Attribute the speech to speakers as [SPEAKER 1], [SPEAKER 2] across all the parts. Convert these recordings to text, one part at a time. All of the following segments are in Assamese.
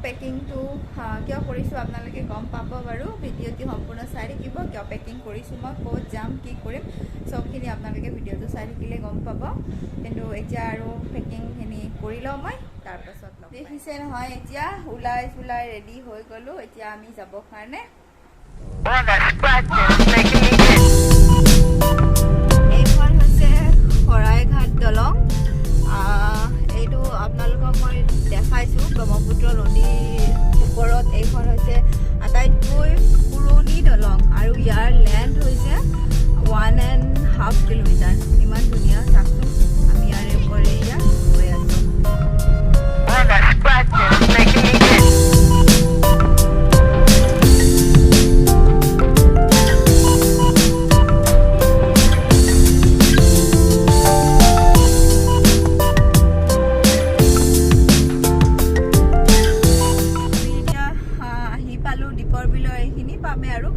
[SPEAKER 1] পেকিংটো কিয় কৰিছোঁ আপোনালোকে গম পাব বাৰু ভিডিঅ'টো সম্পূৰ্ণ চাই থাকিব কিয় পেকিং কৰিছোঁ মই ক'ত যাম কি কৰিম চবখিনি আপোনালোকে ভিডিঅ'টো চাই থাকিলে গম পাব কিন্তু এতিয়া আৰু পেকিংখিনি কৰি লওঁ মই তাৰপাছত দেখিছে নহয় এতিয়া ওলাই ৰেডি হৈ গ'লোঁ এতিয়া আমি যাবৰ কাৰণে এইখন হৈছে শৰাইঘাট দলং এইটো আপোনালোকক মই দেখাইছোঁ ব্ৰহ্মপুত্ৰ নদীৰ ওপৰত এইখন হৈছে আটাইতকৈ পুৰণি দলং আৰু ইয়াৰ লেন্থ হৈছে 1.5 কিলোমিটাৰ ইমান ধুনীয়া চাকটো আমি ইয়াৰে ওপৰে ইয়াত গৈ আছোঁ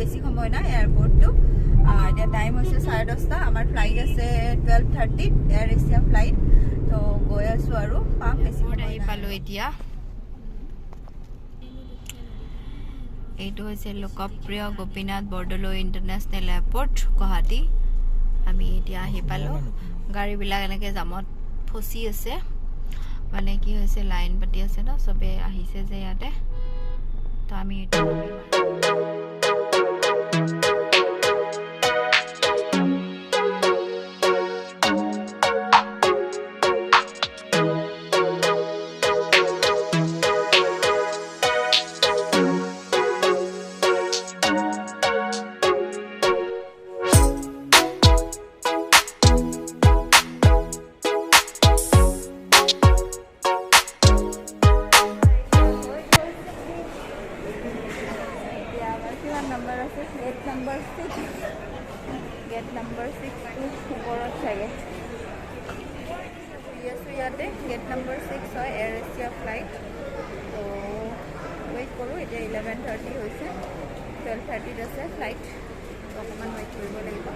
[SPEAKER 1] বেছি সময় নাই এয়াৰপোৰ্টটো এতিয়া টাইম হৈছে 10:30 আমাৰ ফ্লাইট আছে 12:30 এয়াৰ এছিয়া ফ্লাইট তো গৈ আছোঁ আৰু পাম বেছি আহি পালোঁ এতিয়া এইটো হৈছে লোকপ্ৰিয় গোপীনাথ বৰদলৈ ইণ্টাৰনেশ্যনেল এয়াৰপোৰ্ট গুৱাহাটী আমি এতিয়া আহি পালোঁ গাড়ীবিলাক এনেকৈ জামত ফচি আছে মানে কি হৈছে লাইন পাতি আছে ন চবে আহিছে যে ইয়াতে তো আমি गेट नंबर 6 ऊपरत चागे ইয়াতে गेट नंबर 6 হয় এয়ার এশিয়া ফ্লাইট তো ওয়েট কৰো এতিয়া 11:30 হৈছে 12:30 আছে ফ্লাইট তো অকমান ওয়েট কৰিব লাগিব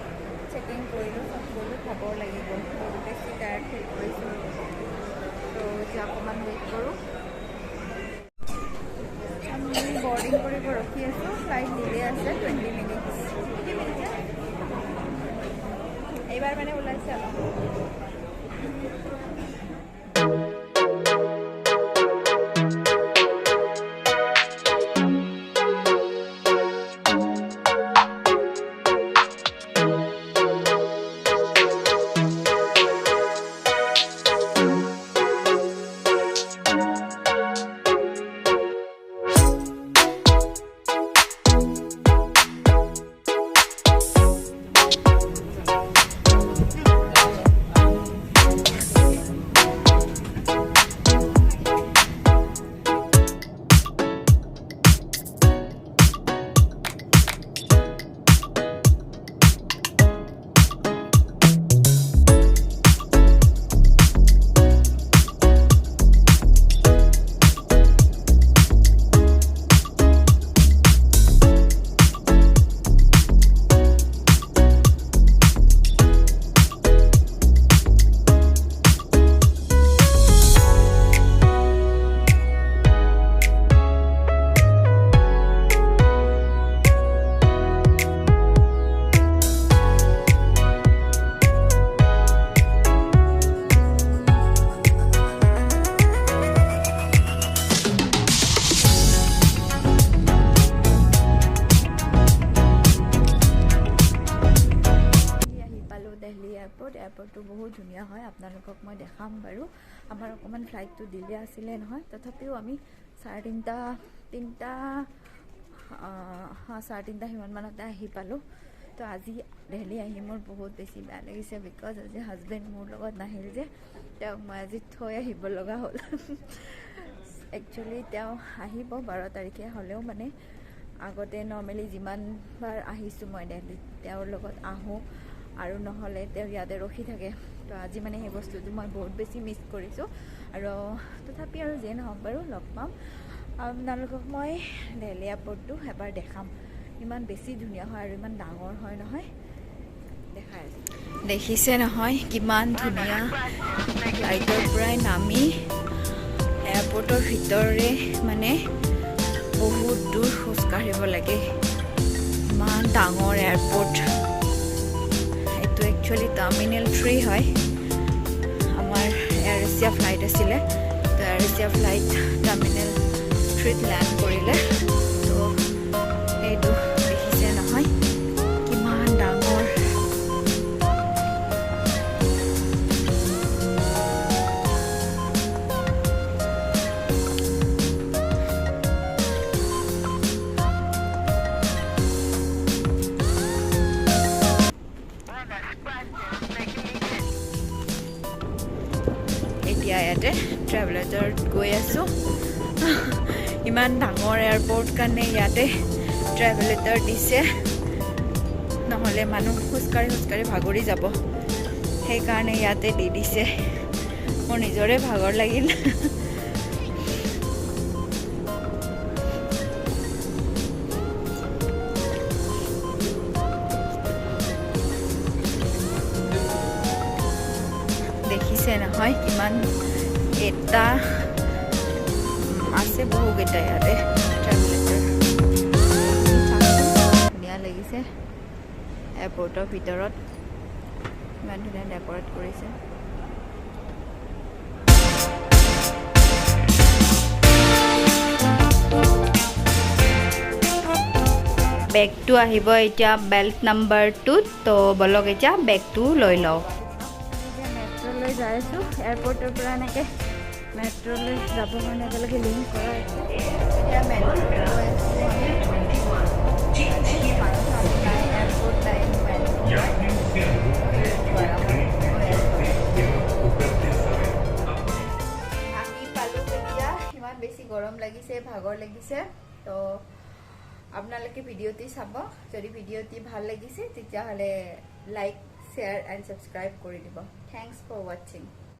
[SPEAKER 1] চেকিং কৰিলো সব কৰিলো খাব লাগিব বহুত বেছি টায়াৰ্ড ফিল কৰিছো তো এতিয়া অকমান ওয়েট কৰো আমি বৰ্ডিং কৰিব ৰখি আছো ফ্লাইট ডিলে আছে 20 মিনিটস এইবাৰ মানে ওলাইছে অলপ এয়াৰপোৰ্টটো বহুত ধুনীয়া হয় আপোনালোকক মই দেখাম বাৰু আমাৰ অকমান ফ্লাইটটো দিলে আছিলে নহয় তথাপিও আমি 3:30 সিমান মানতে আহি পালোঁ তো আজি দিল্লী আহি মোৰ বহুত বেছি বেয়া লাগিছে বিকজ আজি হাজবেণ্ড মোৰ লগত নাহিল যে তেওঁক মই আজি থৈ আহিব লগা হ'ল একচুৱেলি তেওঁ আহিব 12 তাৰিখে হ'লেও মানে আগতে নৰ্মেলি যিমানবাৰ আহিছোঁ মই দিল্লীত তেওঁৰ লগত আহোঁ আৰু নহ'লে তেওঁ ইয়াতে ৰখি থাকে তো আজি মানে সেই বস্তুটো মই বহুত বেছি মিছ কৰিছোঁ আৰু তথাপি আৰু যে নহওক বাৰু লগ পাম আপোনালোকক মই দিল্লী এয়াৰপৰ্টটো এবাৰ দেখাম ইমান বেছি ধুনীয়া হয় আৰু ইমান ডাঙৰ হয় নহয় দেখাই আছোঁ দেখিছে নহয় কিমান ধুনীয়া ফ্লাইটৰ পৰাই নামি এয়াৰপৰ্টৰ ভিতৰে মানে বহুত দূৰ খোজ কাঢ়িব লাগে ইমান ডাঙৰ এয়াৰপৰ্ট এইটো একচুৱেলি টাৰ্মিনেল 3 হয় আমাৰ এয়াৰ এছিয়া ফ্লাইট আছিলে তো এয়াৰ এছিয়া ফ্লাইট টাৰ্মিনেল 3ত ল্যান্ড কৰিলে তো এইটো দেখিছে নহয় কিমান ডাঙৰ এতিয়া ইয়াতে ট্ৰেভেলাৰত গৈ আছোঁ ইমান ডাঙৰ এয়াৰপৰ্ট কাৰণে ইয়াতে ট্ৰেভেলাৰ দিছে নহ'লে মানুহ খোজকাঢ়ি ভাগৰি যাব সেইকাৰণে ইয়াতে দি দিছে মোৰ নিজৰে ভাগৰ লাগিল দেখিছে নহয় কিমান এটা আছে বহুকেইটা ইয়াতে ট্ৰেভেলাৰ ধুনীয়া লাগিছে এয়াৰপৰ্টৰ ভিতৰত ইমান ধুনীয়া ডেক'ৰেট কৰিছে বেগটো আহিব এতিয়া বেল্ট নাম্বাৰ 2 তো বলক এতিয়া বেগটো লৈ লওঁ মেট্ৰ'লৈ যাই আছোঁ এয়াৰপৰ্টৰ পৰা এনেকৈ মেট্ৰ'লৈ যাবৰ কাৰণে একেলগে লিংক কৰা আছে এতিয়া মেট্ৰ' এয়াৰপৰ্ট লাইন আহি পালোঁ এতিয়া ইমান বেছি গৰম লাগিছে ভাগৰ লাগিছে তো আপোনালোকে ভিডিঅ'টি চাব যদি ভিডিঅ'টি ভাল লাগিছে তেতিয়াহ'লে লাইক শ্বেয়াৰ এণ্ড ছাবস্ক্ৰাইব কৰি দিব থ্যাংকস ফৰ ৱাচিং